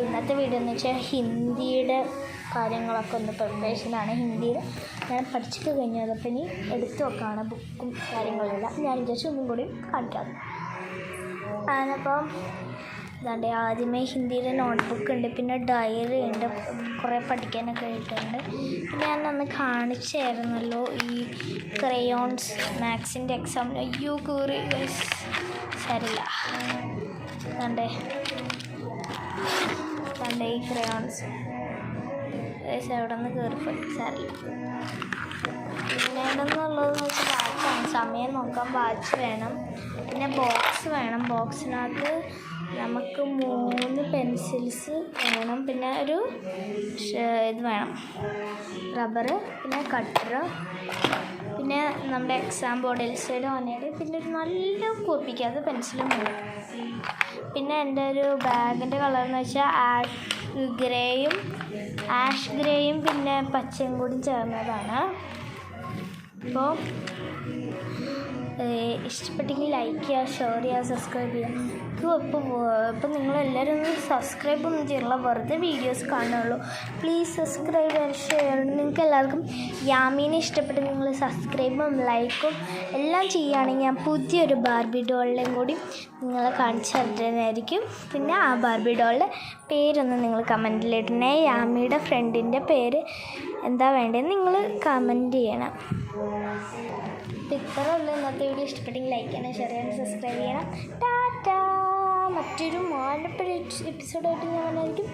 ഇന്നത്തെ വീഡിയോ എന്ന് വെച്ചാൽ ഹിന്ദിയുടെ കാര്യങ്ങളൊക്കെ ഒന്ന് പ്രിപ്പറേഷനാണ്. ഹിന്ദിയിൽ ഞാൻ പഠിച്ചിട്ട് കഴിഞ്ഞത്, അപ്പോൾ ഇനി എടുത്തു വെക്കാണ് ബുക്കും കാര്യങ്ങളെല്ലാം. ഞാൻ ജസ്റ്റ് ഒന്നും കൂടി കാണിക്കാം. അതിനപ്പം ഇതാണ്ട് ആദ്യമേ ഹിന്ദിയുടെ നോട്ട്ബുക്ക് ഉണ്ട്, പിന്നെ ഡയറി ഉണ്ട്, കുറേ പഠിക്കാനൊക്കെ ആയിട്ടുണ്ട്. പിന്നെ ഞാൻ അന്ന് കാണിച്ചു തരുന്നല്ലോ ഈ ക്രയോൺസ് മാത്സിൻ്റെ എക്സാമിന്. അയ്യോ കയറി സാരില്ല. കണ്ടേ ഈ ക്രയോൺസ് എവിടെ നിന്ന് കയറിപ്പോയി, സാരില്ല. പിന്നെ എവിടെന്നുള്ളതെന്ന് വെച്ചാൽ വാച്ചാണ്, സമയം നോക്കാൻ വാച്ച് വേണം. പിന്നെ ബോക്സ് വേണം, ബോക്സിനകത്ത് നമുക്ക് 3 പെൻസിൽസ് വേണം, പിന്നെ ഒരു ഇത് വേണം, റബ്ബറ്, പിന്നെ കട്ടറ്, പിന്നെ നമ്മുടെ എക്സാം ബോർഡ് എൽസൈഡ് വന്നേട്, പിന്നെ ഒരു നല്ല കുറിപ്പിക്കാത്ത പെൻസിലും വേണം. പിന്നെ എൻ്റെ ഒരു ബാഗിൻ്റെ കളർ എന്ന് വെച്ചാൽ ആഷ് ഗ്രേയും പിന്നെ പച്ചയും കൂടി ചേർന്നതാണ്. അപ്പോൾ ഇഷ്ടപ്പെട്ടെങ്കിൽ ലൈക്ക് ചെയ്യുക, ഷെയർ ചെയ്യുക, സബ്സ്ക്രൈബ് ചെയ്യുക. ഇപ്പോൾ നിങ്ങളെല്ലാവരും ഒന്ന് സബ്സ്ക്രൈബ് ഒന്നും ചെയ്യില്ല, വെറുതെ വീഡിയോസ് കാണുന്നുള്ളൂ. Please subscribe and share. നിങ്ങൾക്ക് എല്ലാവർക്കും യാമീനെ ഇഷ്ടപ്പെട്ട് നിങ്ങൾ സബ്സ്ക്രൈബും ലൈക്കും എല്ലാം ചെയ്യുകയാണെങ്കിൽ ഞാൻ പുതിയൊരു ബാർബി ഡോളിനെയും കൂടി നിങ്ങളെ കാണിച്ചു തരുന്നതായിരിക്കും. പിന്നെ ആ ബാർബി ഡോളിൻ്റെ പേരൊന്ന് നിങ്ങൾ കമൻറ്റിലിടണേ. യാമിയുടെ ഫ്രണ്ടിൻ്റെ പേര് എന്താ വേണ്ടതെന്ന് നിങ്ങൾ കമൻറ്റ് ചെയ്യണം. ഇത്രയുള്ള ഇന്നത്തെ വീഡിയോ ഇഷ്ടപ്പെട്ടെങ്കിൽ ലൈക്ക് ചെയ്യണം, ഷെയർ ചെയ്യണം, സബ്സ്ക്രൈബ് ചെയ്യണം. ടാറ്റാ. മറ്റൊരു മാനപ്പെട്ട എപ്പിസോഡായിട്ട് ഞാൻ വന്നായിരിക്കും.